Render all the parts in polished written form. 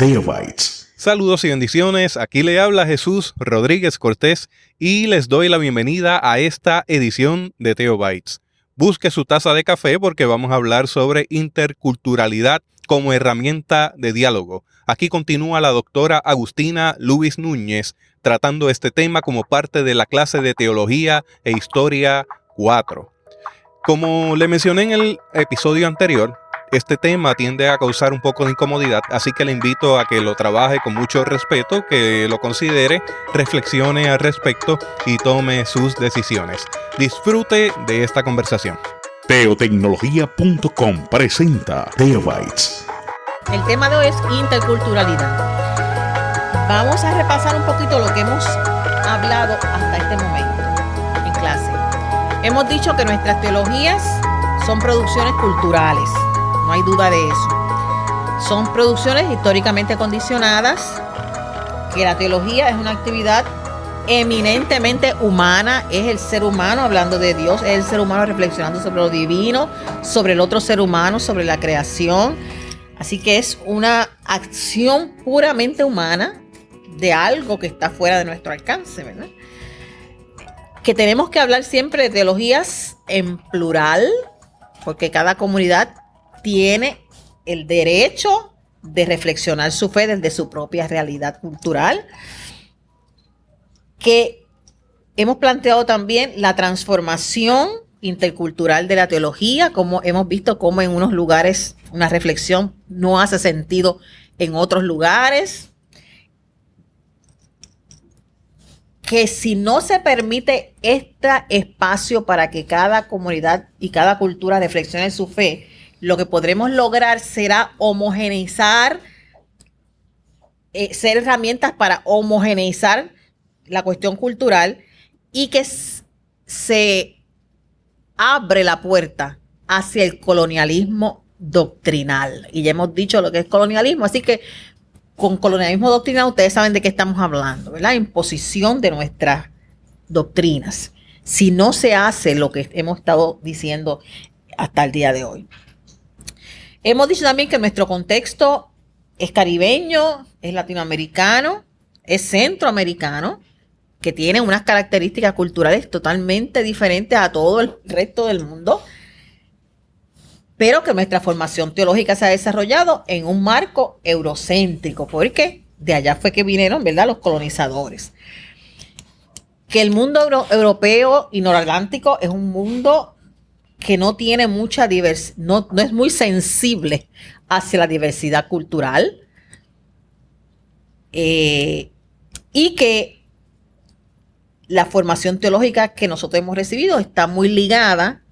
Teobytes. Saludos y bendiciones, aquí le habla Jesús Rodríguez Cortés y les doy la bienvenida a esta edición de Teobytes. Busque su taza de café porque vamos a hablar sobre interculturalidad como herramienta de diálogo. Aquí continúa la doctora Agustina Luis Núñez tratando este tema como parte de la clase de Teología e Historia 4. Como le mencioné en el episodio anterior, este tema tiende a causar un poco de incomodidad, así que le invito a que lo trabaje con mucho respeto, que lo considere, reflexione al respecto y tome sus decisiones. Disfrute de esta conversación. Teotecnología.com presenta Teobytes. El tema de hoy es interculturalidad. Vamos a repasar un poquito lo que hemos hablado hasta este momento en clase. Hemos dicho que nuestras teologías son producciones culturales. No hay duda de eso. Son producciones históricamente condicionadas, que la teología es una actividad eminentemente humana, es el ser humano hablando de Dios, es el ser humano reflexionando sobre lo divino, sobre el otro ser humano, sobre la creación. Así que es una acción puramente humana de algo que está fuera de nuestro alcance, ¿verdad? Que tenemos que hablar siempre de teologías en plural, porque cada comunidad tiene el derecho de reflexionar su fe desde su propia realidad cultural. Que hemos planteado también la transformación intercultural de la teología, como hemos visto cómo en unos lugares una reflexión no hace sentido en otros lugares. Que si no se permite este espacio para que cada comunidad y cada cultura reflexione su fe, lo que podremos lograr será homogeneizar, ser herramientas para homogeneizar la cuestión cultural y que se abre la puerta hacia el colonialismo doctrinal. Y ya hemos dicho lo que es colonialismo, así que con colonialismo doctrinal ustedes saben de qué estamos hablando, ¿verdad? Imposición de nuestras doctrinas. Si no se hace lo que hemos estado diciendo hasta el día de hoy. Hemos dicho también que nuestro contexto es caribeño, es latinoamericano, es centroamericano, que tiene unas características culturales totalmente diferentes a todo el resto del mundo, pero que nuestra formación teológica se ha desarrollado en un marco eurocéntrico, porque de allá fue que vinieron, ¿verdad?, los colonizadores. Que el mundo europeo y noratlántico es un mundo que no tiene mucha diversidad, no es muy sensible hacia la diversidad cultural, y que la formación teológica que nosotros hemos recibido está muy ligada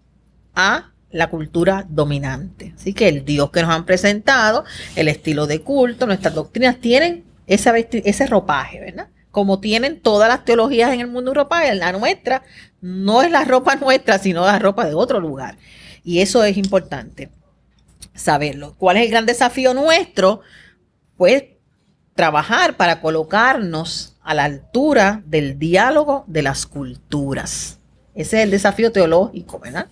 a la cultura dominante. Así que el Dios que nos han presentado, el estilo de culto, nuestras doctrinas tienen ese ropaje, ¿verdad? Como tienen todas las teologías en el mundo ropaje, la nuestra no es la ropa nuestra, sino la ropa de otro lugar. Y eso es importante saberlo. ¿Cuál es el gran desafío nuestro? Pues trabajar para colocarnos a la altura del diálogo de las culturas. Ese es el desafío teológico, ¿verdad?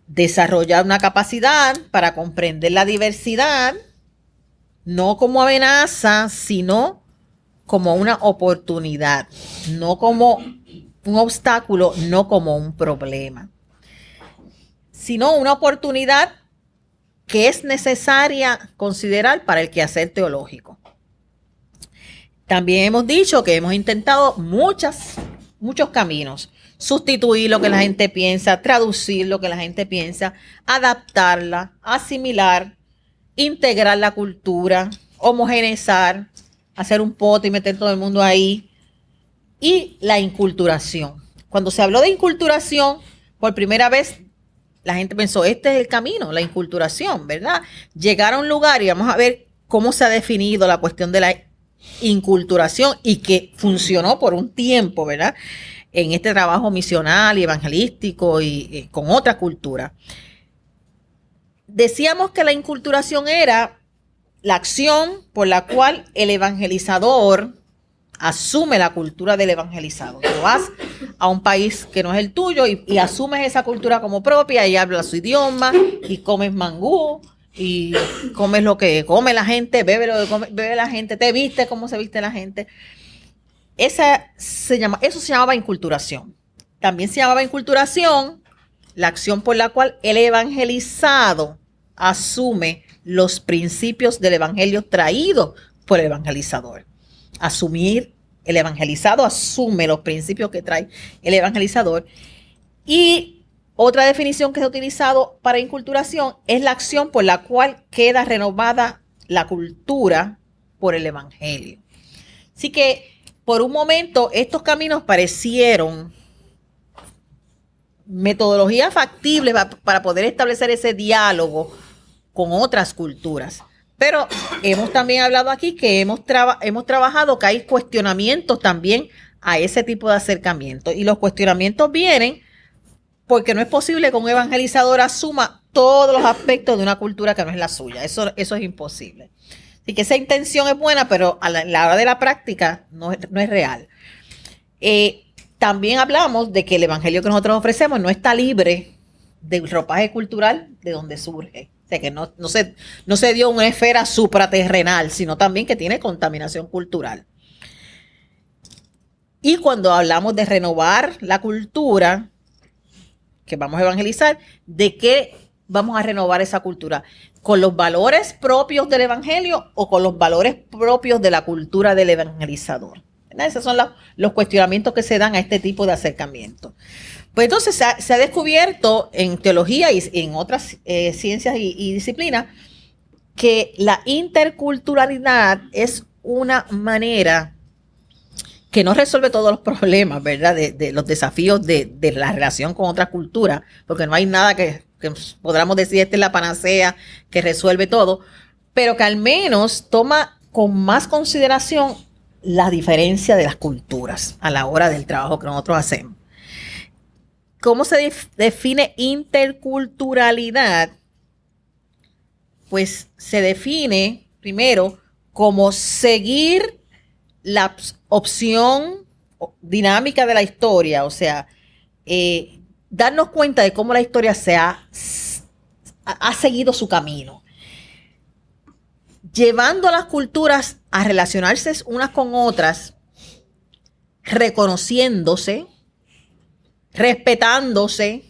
Desarrollar una capacidad para comprender la diversidad, no como amenaza, sino como una oportunidad, no como un obstáculo, no como un problema, sino una oportunidad que es necesaria considerar para el quehacer teológico. También hemos dicho que hemos intentado muchos caminos. Sustituir lo que la gente piensa, traducir lo que la gente piensa, adaptarla, asimilar, integrar la cultura, homogeneizar, hacer un pote y meter todo el mundo ahí. Y la inculturación. Cuando se habló de inculturación, por primera vez la gente pensó, este es el camino, la inculturación, ¿verdad? Llegar a un lugar y vamos a ver cómo se ha definido la cuestión de la inculturación y que funcionó por un tiempo, ¿verdad?, en este trabajo misional y evangelístico y con otra cultura. Decíamos que la inculturación era la acción por la cual el evangelizador asume la cultura del evangelizado. Tú vas a un país que no es el tuyo y asumes esa cultura como propia y hablas su idioma y comes mangú y comes lo que come la gente, bebe lo que bebe la gente, te viste como se viste la gente. Eso se llamaba inculturación. También se llamaba inculturación la acción por la cual el evangelizado asume los principios del evangelio traído por el evangelizador. El evangelizado asume los principios que trae el evangelizador. Y otra definición que se ha utilizado para inculturación es la acción por la cual queda renovada la cultura por el evangelio. Así que por un momento estos caminos parecieron metodologías factibles para poder establecer ese diálogo con otras culturas. Pero hemos también hablado aquí que hemos trabajado que hay cuestionamientos también a ese tipo de acercamiento. Y los cuestionamientos vienen porque no es posible que un evangelizador asuma todos los aspectos de una cultura que no es la suya. Eso es imposible. Así que esa intención es buena, pero a la hora de la práctica no es real. También hablamos de que el evangelio que nosotros ofrecemos no está libre del ropaje cultural de donde surge. O sea, que no se dio una esfera supraterrenal, sino también que tiene contaminación cultural. Y cuando hablamos de renovar la cultura que vamos a evangelizar, ¿de qué vamos a renovar esa cultura? ¿Con los valores propios del evangelio o con los valores propios de la cultura del evangelizador? Esos son los cuestionamientos que se dan a este tipo de acercamiento. Pues entonces se ha descubierto en teología y en otras ciencias y disciplinas que la interculturalidad es una manera que no resuelve todos los problemas, ¿verdad? De los desafíos de la relación con otras culturas, porque no hay nada que podamos decir, esta es la panacea que resuelve todo, pero que al menos toma con más consideración la diferencia de las culturas a la hora del trabajo que nosotros hacemos. ¿Cómo se define interculturalidad? Pues se define primero como seguir la opción dinámica de la historia, o sea, darnos cuenta de cómo la historia ha seguido su camino, llevando a las culturas a relacionarse unas con otras, reconociéndose, respetándose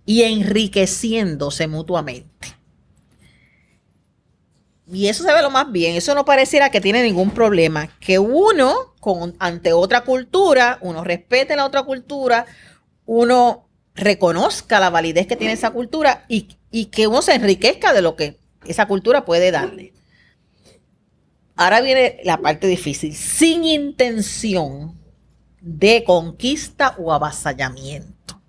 y enriqueciéndose mutuamente. Y eso se ve lo más bien. Eso no pareciera que tiene ningún problema. Que uno, ante otra cultura, uno respete la otra cultura, uno reconozca la validez que tiene esa cultura y que uno se enriquezca de lo que esa cultura puede darle. Ahora viene la parte difícil. Sin intención de conquista o avasallamiento.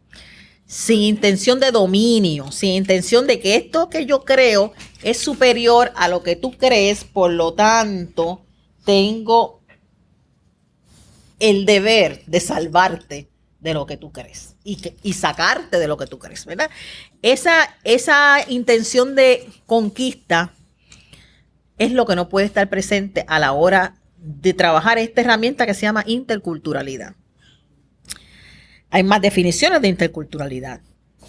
Sin intención de dominio. Sin intención de que esto que yo creo es superior a lo que tú crees. Por lo tanto, tengo el deber de salvarte de lo que tú crees. Y sacarte de lo que tú crees, ¿verdad? Esa intención de conquista es lo que no puede estar presente a la hora de trabajar esta herramienta que se llama interculturalidad. Hay más definiciones de interculturalidad.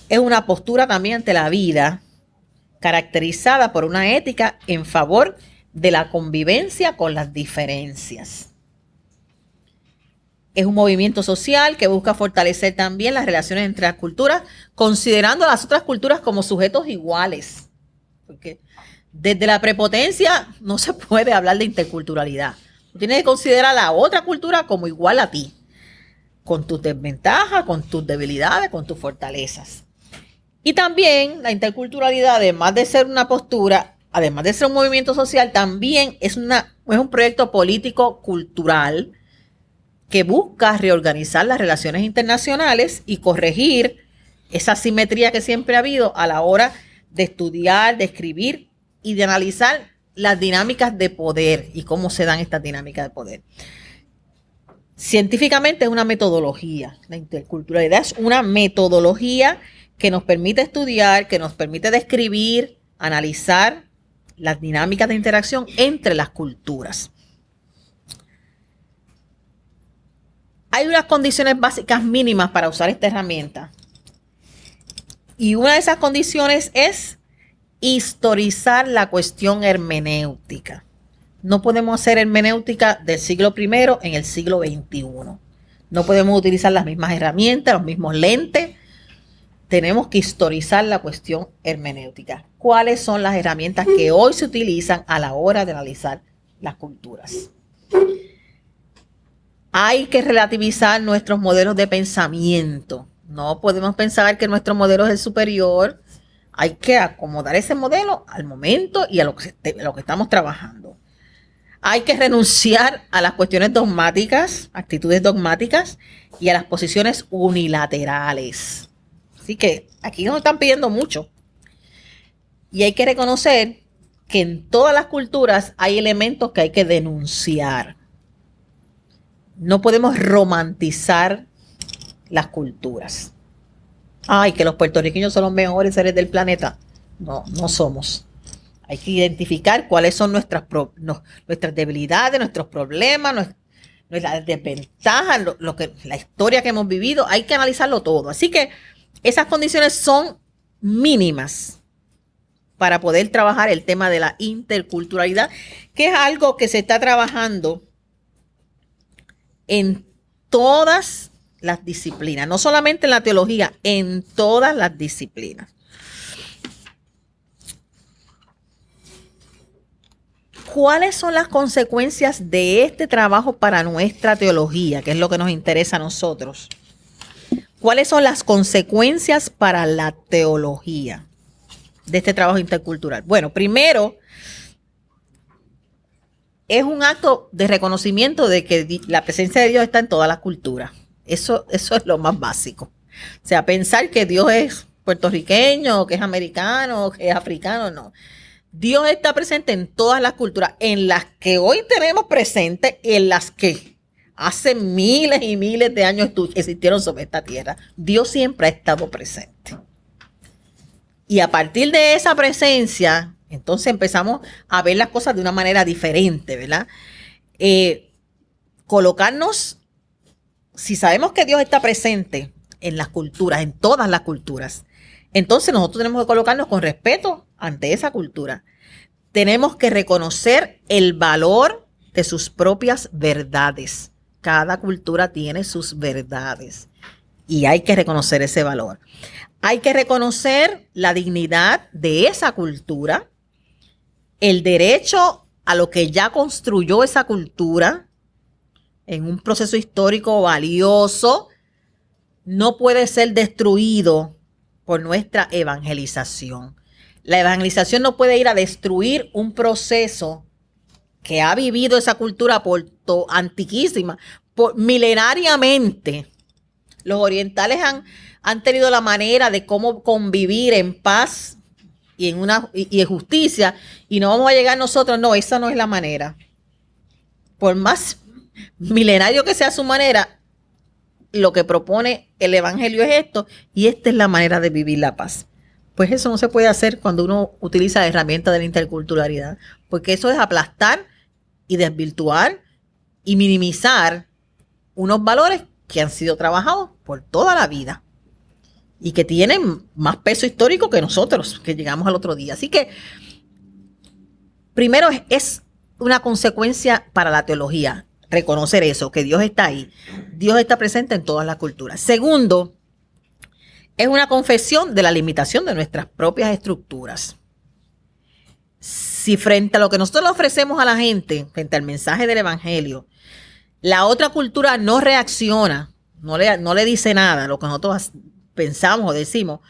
Es una postura también ante la vida caracterizada por una ética en favor de la convivencia con las diferencias. Es un movimiento social que busca fortalecer también las relaciones entre las culturas, considerando a las otras culturas como sujetos iguales. Porque desde la prepotencia no se puede hablar de interculturalidad. Tú tienes que considerar a la otra cultura como igual a ti, con tus desventajas, con tus debilidades, con tus fortalezas. Y también la interculturalidad, además de ser una postura, además de ser un movimiento social, también es un proyecto político-cultural que busca reorganizar las relaciones internacionales y corregir esa asimetría que siempre ha habido a la hora de estudiar, de escribir y de analizar las dinámicas de poder y cómo se dan estas dinámicas de poder. Científicamente es una metodología. La interculturalidad es una metodología que nos permite estudiar, que nos permite describir, analizar las dinámicas de interacción entre las culturas. Hay unas condiciones básicas mínimas para usar esta herramienta. Y una de esas condiciones es historizar la cuestión hermenéutica. No podemos hacer hermenéutica del siglo I en el siglo XXI. No podemos utilizar las mismas herramientas, los mismos lentes. Tenemos que historizar la cuestión hermenéutica. ¿Cuáles son las herramientas que hoy se utilizan a la hora de analizar las culturas? Hay que relativizar nuestros modelos de pensamiento. No podemos pensar que nuestro modelo es el superior. Hay que acomodar ese modelo al momento y a lo que estamos trabajando. Hay que renunciar a las cuestiones dogmáticas, actitudes dogmáticas y a las posiciones unilaterales. Así que aquí nos están pidiendo mucho. Y hay que reconocer que en todas las culturas hay elementos que hay que denunciar. No podemos romantizar las culturas. Ay, que los puertorriqueños son los mejores seres del planeta. No, no somos. Hay que identificar cuáles son nuestras debilidades, nuestros problemas, nuestras desventajas, la historia que hemos vivido. Hay que analizarlo todo. Así que esas condiciones son mínimas para poder trabajar el tema de la interculturalidad, que es algo que se está trabajando en todas las disciplinas, no solamente en la teología, en todas las disciplinas. ¿Cuáles son las consecuencias de este trabajo para nuestra teología, que es lo que nos interesa a nosotros? ¿Cuáles son las consecuencias para la teología de este trabajo intercultural? Bueno, primero, es un acto de reconocimiento de que la presencia de Dios está en todas las culturas. Eso es lo más básico. O sea, pensar que Dios es puertorriqueño, que es americano, que es africano, no. Dios está presente en todas las culturas, en las que hoy tenemos presente, en las que hace miles y miles de años existieron sobre esta tierra. Dios siempre ha estado presente. Y a partir de esa presencia, entonces empezamos a ver las cosas de una manera diferente, ¿verdad? Colocarnos, si sabemos que Dios está presente en las culturas, en todas las culturas, entonces nosotros tenemos que colocarnos con respeto ante esa cultura. Tenemos que reconocer el valor de sus propias verdades. Cada cultura tiene sus verdades y hay que reconocer ese valor. Hay que reconocer la dignidad de esa cultura, el derecho a lo que ya construyó esa cultura en un proceso histórico valioso, no puede ser destruido por nuestra evangelización. La evangelización no puede ir a destruir un proceso que ha vivido esa cultura antiquísima, milenariamente. Los orientales han tenido la manera de cómo convivir en paz y en justicia, y no vamos a llegar nosotros, no, esa no es la manera. Por más milenario que sea su manera, lo que propone el evangelio es esto, y esta es la manera de vivir la paz. Pues eso no se puede hacer cuando uno utiliza la herramienta de la interculturalidad, porque eso es aplastar y desvirtuar y minimizar unos valores que han sido trabajados por toda la vida y que tienen más peso histórico que nosotros, que llegamos al otro día. Así que, primero es una consecuencia para la teología, reconocer eso, que Dios está ahí. Dios está presente en todas las culturas. Segundo, es una confesión de la limitación de nuestras propias estructuras. Si frente a lo que nosotros le ofrecemos a la gente, frente al mensaje del evangelio, la otra cultura no reacciona, no le dice nada, lo que nosotros pensamos o decimos,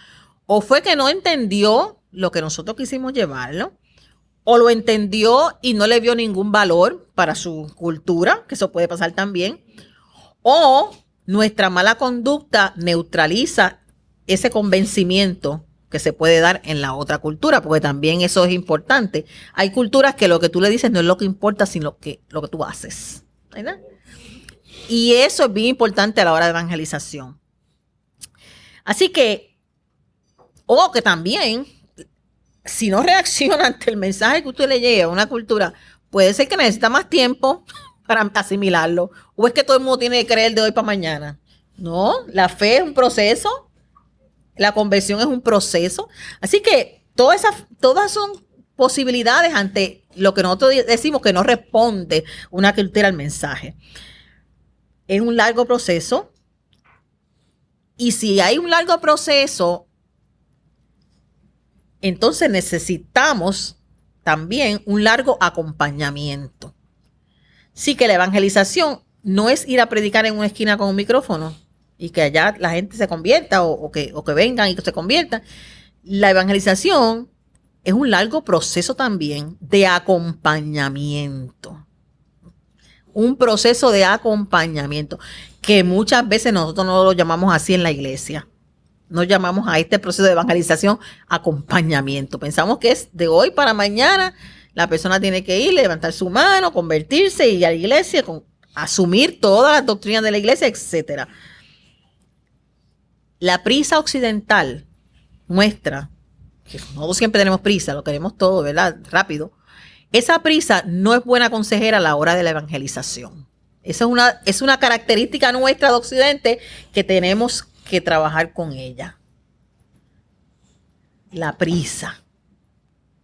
o fue que no entendió lo que nosotros quisimos llevarlo, o lo entendió y no le vio ningún valor para su cultura, que eso puede pasar también, o nuestra mala conducta neutraliza ese convencimiento que se puede dar en la otra cultura, porque también eso es importante. Hay culturas que lo que tú le dices no es lo que importa, sino lo que tú haces, ¿verdad? Y eso es bien importante a la hora de evangelización. Así que, o que también, si no reacciona ante el mensaje que usted le lleva a una cultura, puede ser que necesita más tiempo para asimilarlo, o es que todo el mundo tiene que creer de hoy para mañana. No, la fe es un proceso, la conversión es un proceso. Así que todas son posibilidades ante lo que nosotros decimos que no responde una cultura al mensaje. Es un largo proceso. Y si hay un largo proceso, entonces necesitamos también un largo acompañamiento. Sí, que la evangelización no es ir a predicar en una esquina con un micrófono y que allá la gente se convierta o que vengan y que se conviertan. La evangelización es un largo proceso también de acompañamiento. Un proceso de acompañamiento que muchas veces nosotros no lo llamamos así en la iglesia. No llamamos a este proceso de evangelización acompañamiento. Pensamos que es de hoy para mañana. La persona tiene que ir, levantar su mano, convertirse y ir a la iglesia, asumir todas las doctrinas de la iglesia, etc. La prisa occidental muestra que nosotros siempre tenemos prisa, lo queremos todo, ¿verdad? Rápido. Esa prisa no es buena consejera a la hora de la evangelización. Esa es una característica nuestra de Occidente que tenemos que trabajar con ella. La prisa.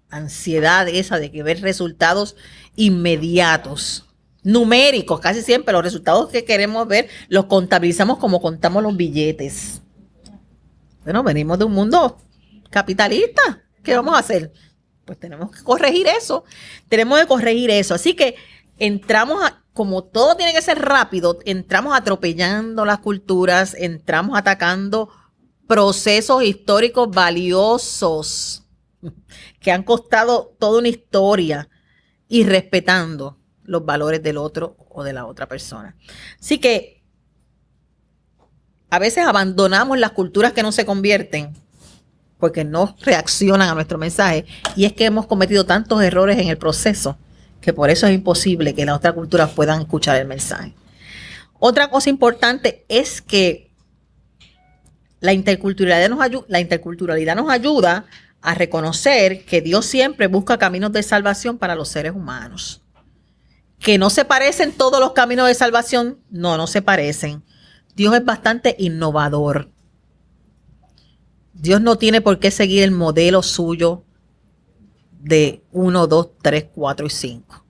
Ansiedad esa de que ver resultados inmediatos, numéricos, casi siempre los resultados que queremos ver los contabilizamos como contamos los billetes. Bueno, venimos de un mundo capitalista. ¿Qué vamos a hacer? Pues tenemos que corregir eso. Tenemos que corregir eso. Así que como todo tiene que ser rápido, entramos atropellando las culturas, entramos atacando procesos históricos valiosos que han costado toda una historia y respetando los valores del otro o de la otra persona. Así que a veces abandonamos las culturas que no se convierten porque no reaccionan a nuestro mensaje, y es que hemos cometido tantos errores en el proceso que por eso es imposible que las otras culturas puedan escuchar el mensaje. Otra cosa importante es que la interculturalidad nos ayuda a reconocer que Dios siempre busca caminos de salvación para los seres humanos. Que no se parecen todos los caminos de salvación, no se parecen. Dios es bastante innovador. Dios no tiene por qué seguir el modelo suyo de 1, 2, 3, 4 y 5.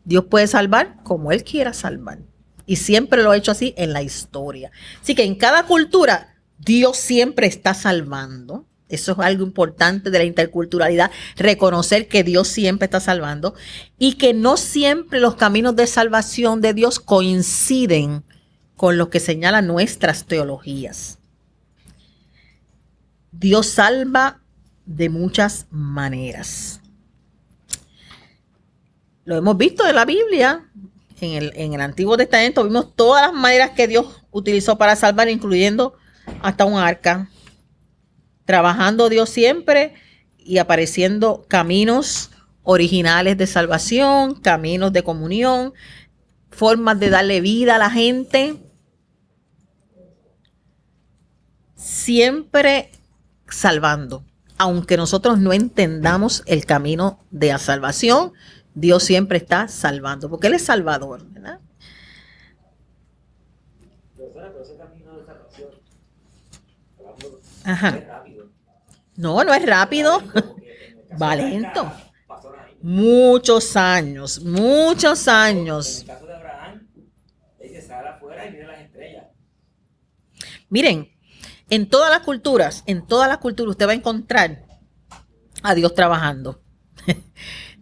Dios puede salvar como Él quiera salvar. Y siempre lo ha hecho así en la historia. Así que en cada cultura, Dios siempre está salvando. Eso es algo importante de la interculturalidad, reconocer que Dios siempre está salvando y que no siempre los caminos de salvación de Dios coinciden con lo que señalan nuestras teologías. Dios salva de muchas maneras. Lo hemos visto en la Biblia, en el Antiguo Testamento, vimos todas las maneras que Dios utilizó para salvar, incluyendo hasta un arca. Trabajando Dios siempre y apareciendo caminos originales de salvación, caminos de comunión, formas de darle vida a la gente. Siempre salvando. Aunque nosotros no entendamos el camino de la salvación, Dios siempre está salvando, porque Él es salvador, ¿verdad? Pero ese camino de salvación, Ajá. No es rápido. Va lento. Muchos años. En el caso de Abraham, él se sale afuera y mira las estrellas. Miren, en todas las culturas usted va a encontrar a Dios trabajando.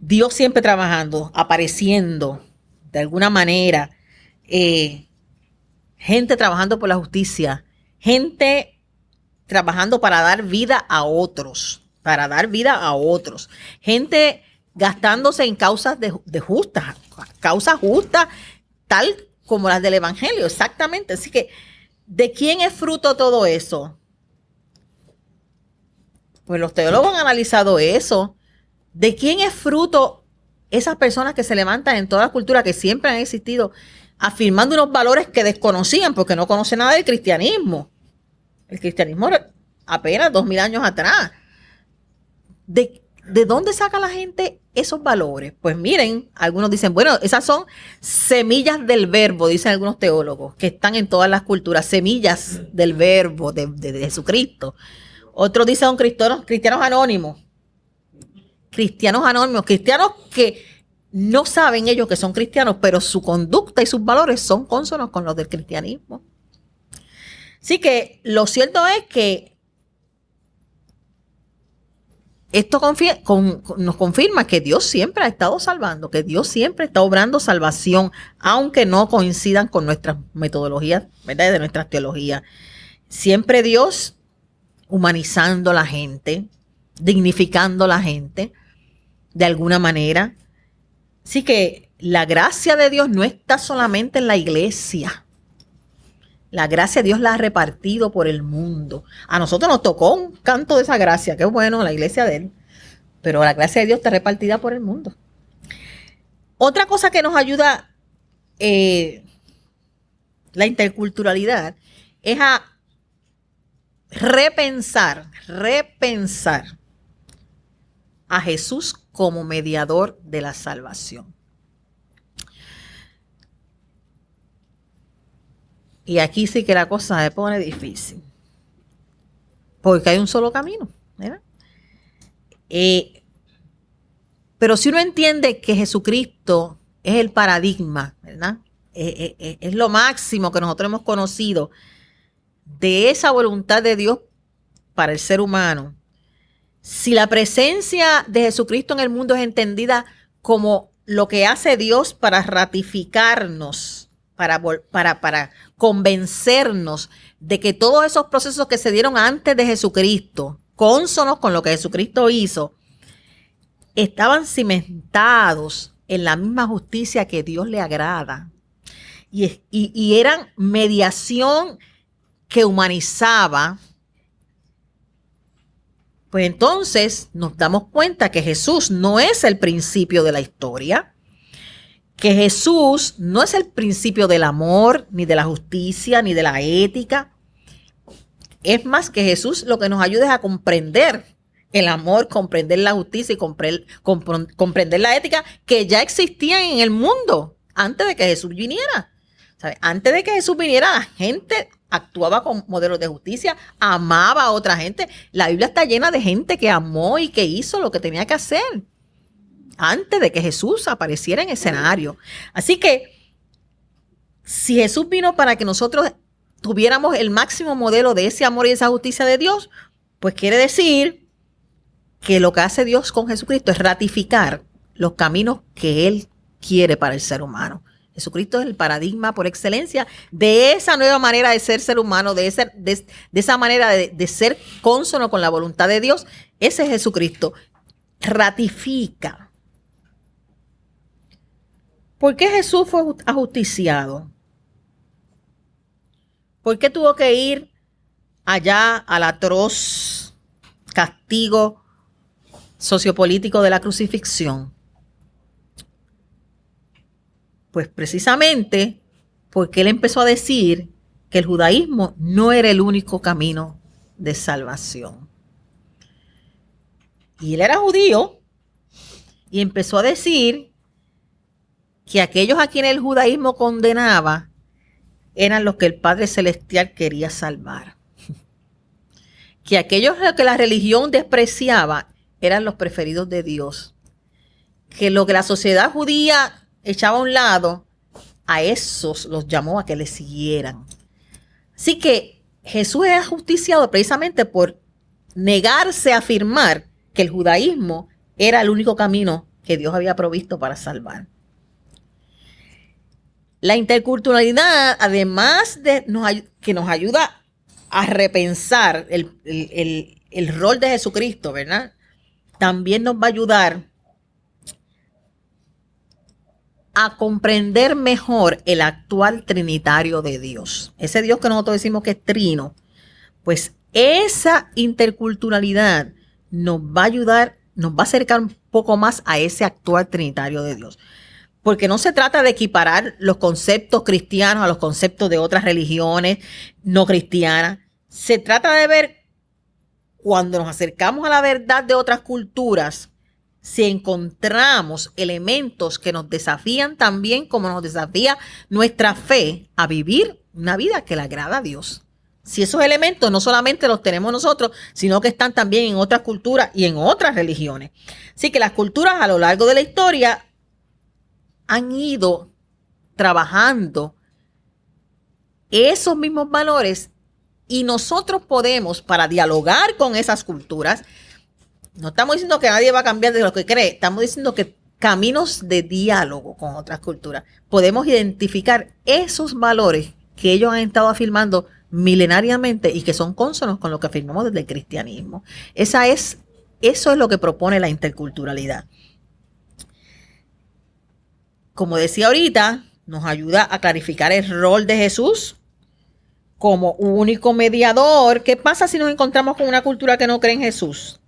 Dios siempre trabajando, apareciendo de alguna manera. Gente trabajando por la justicia. Gente trabajando para dar vida a otros. Gente gastándose en causas causas justas, tal como las del Evangelio, exactamente. Así que, ¿de quién es fruto todo eso? Pues los teólogos han analizado eso. ¿De quién es fruto esas personas que se levantan en toda la cultura, que siempre han existido, afirmando unos valores que desconocían porque no conocen nada del cristianismo? El cristianismo apenas 2000 años atrás. ¿De dónde saca la gente esos valores? Pues miren, algunos dicen, bueno, esas son semillas del verbo, dicen algunos teólogos, que están en todas las culturas, semillas del verbo de Jesucristo. Otros dicen cristianos anónimos, cristianos anónimos, cristianos que no saben ellos que son cristianos, pero su conducta y sus valores son cónsonos con los del cristianismo. Así que lo cierto es que esto nos confirma que Dios siempre ha estado salvando, que Dios siempre está obrando salvación, aunque no coincidan con nuestras metodologías, ¿verdad? De nuestras teologías. Siempre Dios humanizando a la gente, dignificando a la gente de alguna manera. Así que la gracia de Dios no está solamente en la iglesia. La gracia de Dios la ha repartido por el mundo. A nosotros nos tocó un canto de esa gracia, qué bueno, la iglesia de Él. Pero la gracia de Dios está repartida por el mundo. Otra cosa que nos ayuda la interculturalidad es a repensar a Jesús como mediador de la salvación. Y aquí sí que la cosa se pone difícil. Porque hay un solo camino, ¿verdad? Pero si uno entiende que Jesucristo es el paradigma, ¿verdad? Es lo máximo que nosotros hemos conocido de esa voluntad de Dios para el ser humano. Si la presencia de Jesucristo en el mundo es entendida como lo que hace Dios para ratificarnos, para convencernos de que todos esos procesos que se dieron antes de Jesucristo, cónsonos con lo que Jesucristo hizo, estaban cimentados en la misma justicia que Dios le agrada. Y eran mediación que humanizaba. Pues entonces nos damos cuenta que Jesús no es el principio de la historia, que Jesús no es el principio del amor, ni de la justicia, ni de la ética. Es más, que Jesús lo que nos ayuda es a comprender el amor, comprender la justicia y comprender la ética que ya existían en el mundo antes de que Jesús viniera. ¿Sabe? Antes de que Jesús viniera, la gente actuaba con modelos de justicia, amaba a otra gente. La Biblia está llena de gente que amó y que hizo lo que tenía que hacer antes de que Jesús apareciera en escenario. Así que, si Jesús vino para que nosotros tuviéramos el máximo modelo de ese amor y esa justicia de Dios, pues quiere decir que lo que hace Dios con Jesucristo es ratificar los caminos que Él quiere para el ser humano. Jesucristo es el paradigma por excelencia de esa nueva manera de ser humano, de esa manera de ser cónsono con la voluntad de Dios. Ese es Jesucristo. Ratifica. ¿Por qué Jesús fue ajusticiado? ¿Por qué tuvo que ir allá al atroz castigo sociopolítico de la crucifixión? Pues precisamente porque Él empezó a decir que el judaísmo no era el único camino de salvación. Y Él era judío y empezó a decir que aquellos a quienes el judaísmo condenaba eran los que el Padre Celestial quería salvar. Que aquellos que la religión despreciaba eran los preferidos de Dios. Que lo que la sociedad judía echaba a un lado, a esos los llamó a que le siguieran. Así que Jesús es ajusticiado precisamente por negarse a afirmar que el judaísmo era el único camino que Dios había provisto para salvar. La interculturalidad, además de que nos ayuda a repensar el rol de Jesucristo, ¿verdad? También nos va a ayudar a comprender mejor el actual trinitario de Dios. Ese Dios que nosotros decimos que es trino, pues esa interculturalidad nos va a ayudar, nos va a acercar un poco más a ese actual trinitario de Dios. Porque no se trata de equiparar los conceptos cristianos a los conceptos de otras religiones no cristianas. Se trata de ver, cuando nos acercamos a la verdad de otras culturas, si encontramos elementos que nos desafían también como nos desafía nuestra fe a vivir una vida que le agrada a Dios. si esos elementos no solamente los tenemos nosotros, sino que están también en otras culturas y en otras religiones. Así que las culturas a lo largo de la historia han ido trabajando esos mismos valores y nosotros podemos, para dialogar con esas culturas, no estamos diciendo que nadie va a cambiar de lo que cree, estamos diciendo que caminos de diálogo con otras culturas, podemos identificar esos valores que ellos han estado afirmando milenariamente y que son cónsonos con lo que afirmamos desde el cristianismo. Eso es lo que propone la interculturalidad. Como decía ahorita, nos ayuda a clarificar el rol de Jesús como único mediador. ¿Qué pasa si nos encontramos con una cultura que no cree en Jesús?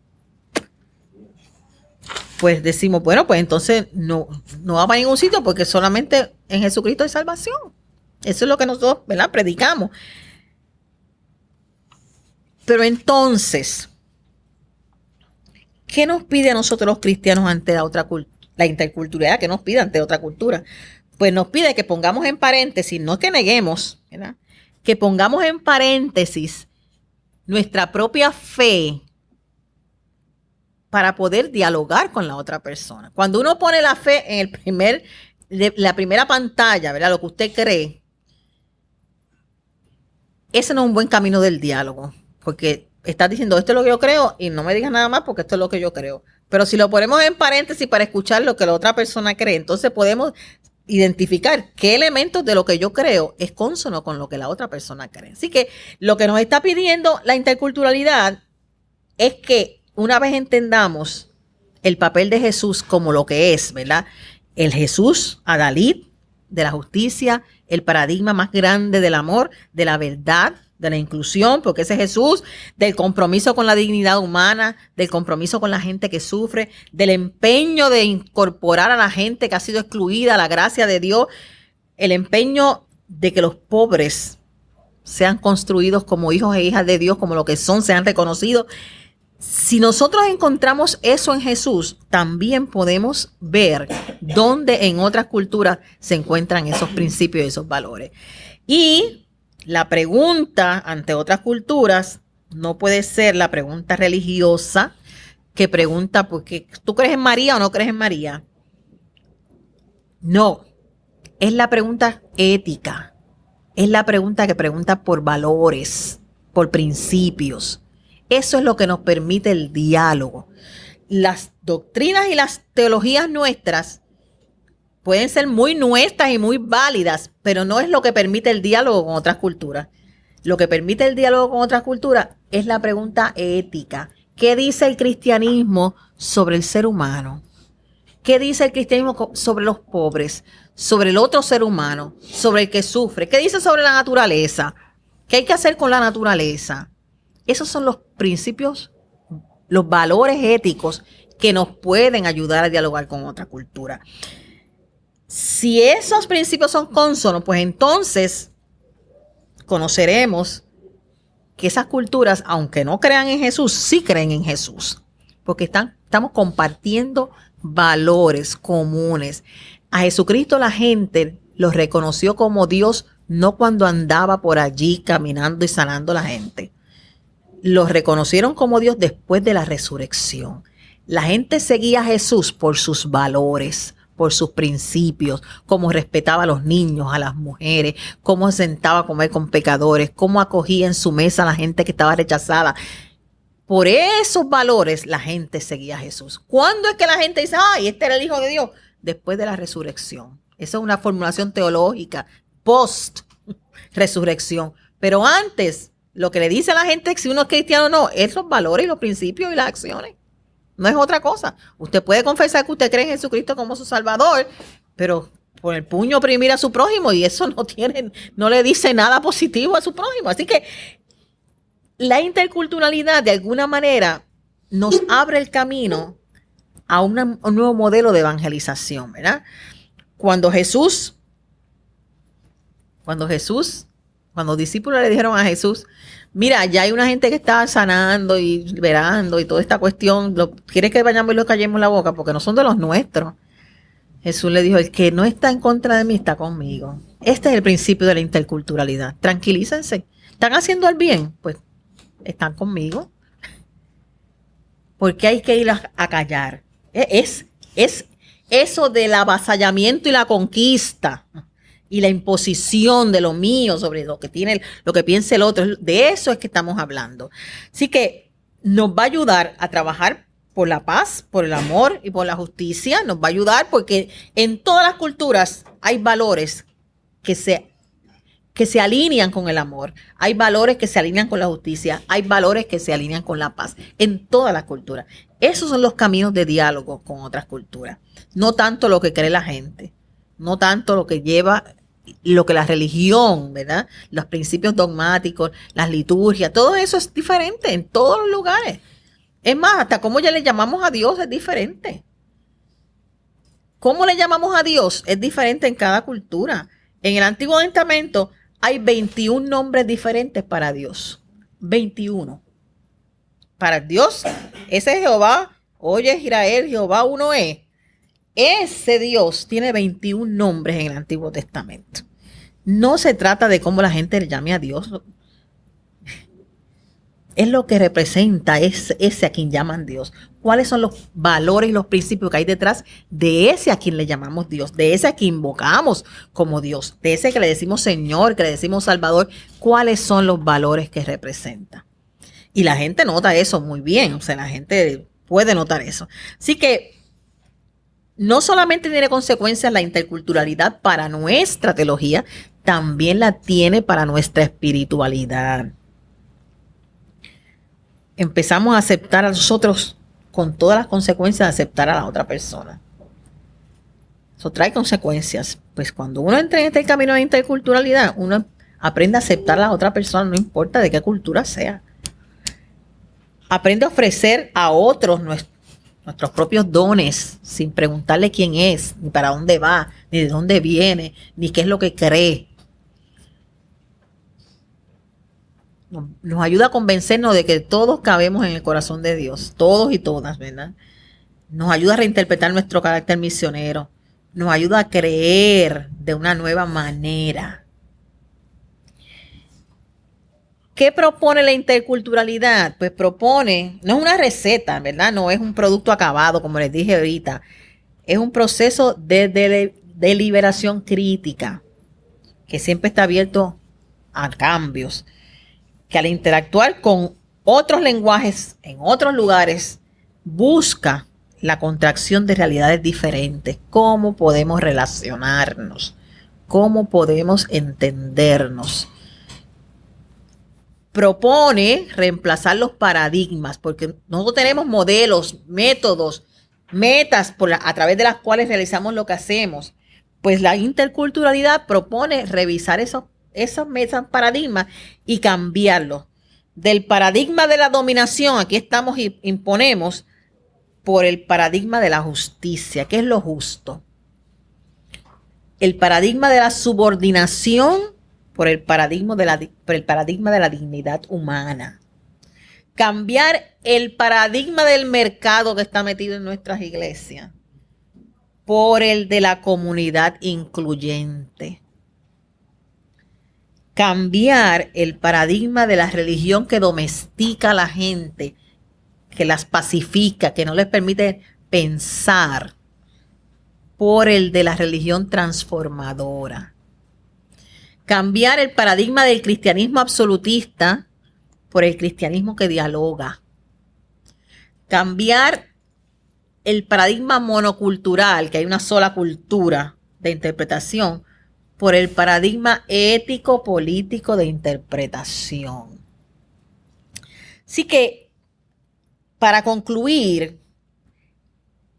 Pues decimos, bueno, pues entonces no vamos a ningún sitio porque solamente en Jesucristo hay salvación. Eso es lo que nosotros, ¿verdad?, predicamos. Pero entonces, ¿qué nos pide a nosotros los cristianos ante la interculturalidad? ¿Qué nos pide ante otra cultura? Pues nos pide que pongamos en paréntesis, no que neguemos, ¿verdad?, que pongamos en paréntesis nuestra propia fe para poder dialogar con la otra persona. Cuando uno pone la fe en la primera pantalla, ¿verdad?, lo que usted cree, ese no es un buen camino del diálogo, porque estás diciendo, esto es lo que yo creo y no me digas nada más porque esto es lo que yo creo. Pero si lo ponemos en paréntesis para escuchar lo que la otra persona cree, entonces podemos identificar qué elementos de lo que yo creo es cónsono con lo que la otra persona cree. Así que lo que nos está pidiendo la interculturalidad es que una vez entendamos el papel de Jesús como lo que es, ¿verdad?, el Jesús adalid de la justicia, el paradigma más grande del amor, de la verdad, de la inclusión, porque ese Jesús, del compromiso con la dignidad humana, del compromiso con la gente que sufre, del empeño de incorporar a la gente que ha sido excluida a la gracia de Dios, el empeño de que los pobres sean construidos como hijos e hijas de Dios, como lo que son, sean reconocidos. Si nosotros encontramos eso en Jesús, también podemos ver dónde en otras culturas se encuentran esos principios y esos valores. Y la pregunta ante otras culturas no puede ser la pregunta religiosa que pregunta, porque ¿tú crees en María o no crees en María? No, es la pregunta ética, es la pregunta que pregunta por valores, por principios. Eso es lo que nos permite el diálogo. Las doctrinas y las teologías nuestras pueden ser muy nuestras y muy válidas, pero no es lo que permite el diálogo con otras culturas. Lo que permite el diálogo con otras culturas es la pregunta ética. ¿Qué dice el cristianismo sobre el ser humano? ¿Qué dice el cristianismo sobre los pobres? Sobre el otro ser humano, sobre el que sufre. ¿Qué dice sobre la naturaleza? ¿Qué hay que hacer con la naturaleza? Esos son los principios, los valores éticos que nos pueden ayudar a dialogar con otra cultura. Si esos principios son cónsonos, pues entonces conoceremos que esas culturas, aunque no crean en Jesús, sí creen en Jesús, porque estamos compartiendo valores comunes. A Jesucristo la gente lo reconoció como Dios, no cuando andaba por allí caminando y sanando a la gente. Lo reconocieron como Dios después de la resurrección. La gente seguía a Jesús por sus valores, por sus principios, cómo respetaba a los niños, a las mujeres, cómo se sentaba a comer con pecadores, cómo acogía en su mesa a la gente que estaba rechazada. Por esos valores la gente seguía a Jesús. ¿Cuándo es que la gente dice, ay, este era el Hijo de Dios? Después de la resurrección. Esa es una formulación teológica, post-resurrección. Pero antes, lo que le dice a la gente si uno es cristiano o no, es los valores y los principios y las acciones. No es otra cosa. Usted puede confesar que usted cree en Jesucristo como su Salvador, pero por el puño oprimir a su prójimo, y eso no le dice nada positivo a su prójimo. Así que la interculturalidad de alguna manera nos abre el camino a un nuevo modelo de evangelización, ¿verdad? Cuando los discípulos le dijeron a Jesús, mira, ya hay una gente que está sanando y liberando y toda esta cuestión, ¿quieres que vayamos y los callemos la boca? Porque no son de los nuestros. Jesús le dijo, el que no está en contra de mí está conmigo. Este es el principio de la interculturalidad. Tranquilícense. ¿Están haciendo el bien? Pues están conmigo. ¿Por qué hay que ir a callar? Es eso del avasallamiento y la conquista y la imposición de lo mío sobre lo que piensa el otro. De eso es que estamos hablando. Así que nos va a ayudar a trabajar por la paz, por el amor y por la justicia. Nos va a ayudar porque en todas las culturas hay valores que se alinean con el amor. Hay valores que se alinean con la justicia. Hay valores que se alinean con la paz. En todas las culturas. Esos son los caminos de diálogo con otras culturas. No tanto lo que cree la gente. No tanto lo que lleva, lo que la religión, ¿verdad? Los principios dogmáticos, las liturgias. Todo eso es diferente en todos los lugares. Es más, hasta cómo ya le llamamos a Dios es diferente. ¿Cómo le llamamos a Dios? Es diferente en cada cultura. En el Antiguo Testamento hay 21 nombres diferentes para Dios. 21. Para Dios, ese es Jehová. Oye, Israel, Jehová uno es. Ese Dios tiene 21 nombres en el Antiguo Testamento. No se trata de cómo la gente le llame a Dios. Es lo que representa ese a quien llaman Dios. ¿Cuáles son los valores y los principios que hay detrás de ese a quien le llamamos Dios? De ese a quien invocamos como Dios. De ese que le decimos Señor, que le decimos Salvador. ¿Cuáles son los valores que representa? Y la gente nota eso muy bien. O sea, la gente puede notar eso. Así que no solamente tiene consecuencias la interculturalidad para nuestra teología, también la tiene para nuestra espiritualidad. Empezamos a aceptar a nosotros con todas las consecuencias de aceptar a la otra persona. Eso trae consecuencias. Pues cuando uno entra en este camino de interculturalidad, uno aprende a aceptar a la otra persona, no importa de qué cultura sea. Aprende a ofrecer a otros nuestros propios dones, sin preguntarle quién es, ni para dónde va, ni de dónde viene, ni qué es lo que cree. Nos ayuda a convencernos de que todos cabemos en el corazón de Dios, todos y todas, ¿verdad? Nos ayuda a reinterpretar nuestro carácter misionero, nos ayuda a creer de una nueva manera. ¿Qué propone la interculturalidad? Pues propone, no es una receta, ¿verdad? No es un producto acabado, como les dije ahorita. Es un proceso de deliberación crítica, que siempre está abierto a cambios, que al interactuar con otros lenguajes en otros lugares, busca la contracción de realidades diferentes. ¿Cómo podemos relacionarnos? ¿Cómo podemos entendernos? Propone reemplazar los paradigmas, porque nosotros tenemos modelos, métodos, metas a través de las cuales realizamos lo que hacemos. Pues la interculturalidad propone revisar esos paradigmas y cambiarlos. Del paradigma de la dominación, aquí estamos y imponemos, por el paradigma de la justicia. ¿Qué es lo justo? El paradigma de la subordinación por el paradigma de la dignidad humana. Cambiar el paradigma del mercado que está metido en nuestras iglesias por el de la comunidad incluyente. Cambiar el paradigma de la religión que domestica a la gente, que las pacifica, que no les permite pensar, por el de la religión transformadora. Cambiar el paradigma del cristianismo absolutista por el cristianismo que dialoga. Cambiar el paradigma monocultural, que hay una sola cultura de interpretación, por el paradigma ético-político de interpretación. Así que, para concluir,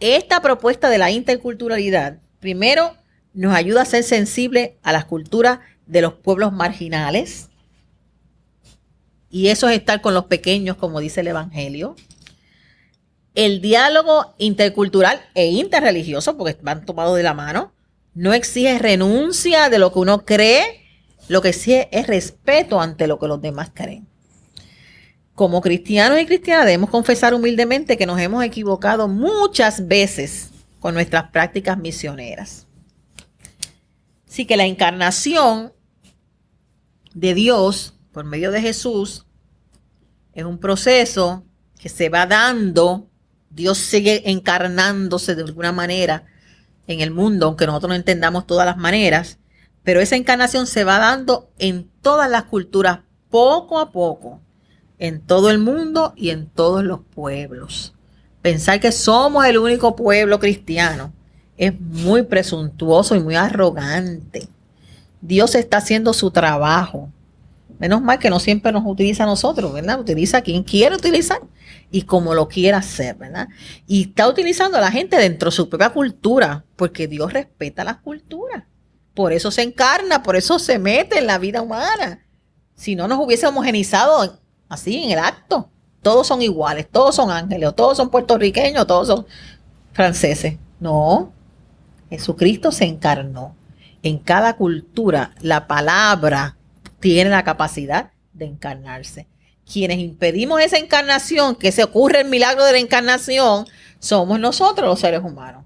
esta propuesta de la interculturalidad, primero, nos ayuda a ser sensibles a las culturas de los pueblos marginales. Y eso es estar con los pequeños, como dice el Evangelio. El diálogo intercultural e interreligioso, porque van tomados de la mano, no exige renuncia de lo que uno cree, lo que exige es respeto ante lo que los demás creen. Como cristianos y cristianas debemos confesar humildemente que nos hemos equivocado muchas veces con nuestras prácticas misioneras. Así que la encarnación de Dios por medio de Jesús, es un proceso que se va dando. Dios sigue encarnándose de alguna manera en el mundo, aunque nosotros no entendamos todas las maneras, pero esa encarnación se va dando en todas las culturas, poco a poco, en todo el mundo y en todos los pueblos. Pensar que somos el único pueblo cristiano es muy presuntuoso y muy arrogante. Dios está haciendo su trabajo. Menos mal que no siempre nos utiliza a nosotros, ¿verdad? Utiliza a quien quiere utilizar y como lo quiera hacer, ¿verdad? Y está utilizando a la gente dentro de su propia cultura, porque Dios respeta las culturas. Por eso se encarna, por eso se mete en la vida humana. Si no nos hubiese homogenizado así en el acto. Todos son iguales, todos son ángeles, todos son puertorriqueños, todos son franceses. No, Jesucristo se encarnó. En cada cultura la palabra tiene la capacidad de encarnarse. Quienes impedimos esa encarnación, que se ocurre el milagro de la encarnación, somos nosotros los seres humanos.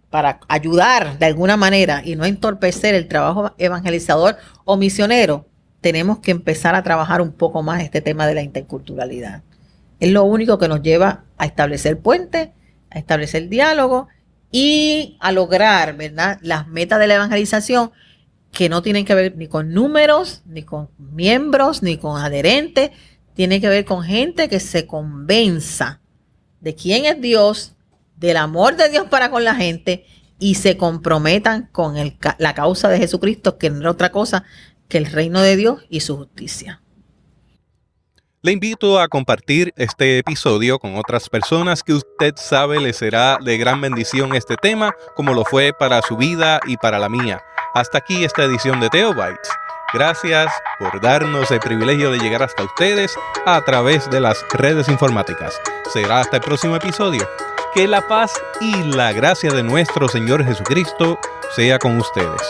Para ayudar de alguna manera y no entorpecer el trabajo evangelizador o misionero, tenemos que empezar a trabajar un poco más este tema de la interculturalidad. Es lo único que nos lleva a establecer puentes, a establecer diálogo y a lograr, ¿verdad?, las metas de la evangelización, que no tienen que ver ni con números, ni con miembros, ni con adherentes. Tiene que ver con gente que se convenza de quién es Dios, del amor de Dios para con la gente, y se comprometan con la causa de Jesucristo, que no es otra cosa que el reino de Dios y su justicia. Le invito a compartir este episodio con otras personas que usted sabe le será de gran bendición este tema, como lo fue para su vida y para la mía. Hasta aquí esta edición de Theobites. Gracias por darnos el privilegio de llegar hasta ustedes a través de las redes informáticas. Será hasta el próximo episodio. Que la paz y la gracia de nuestro Señor Jesucristo sea con ustedes.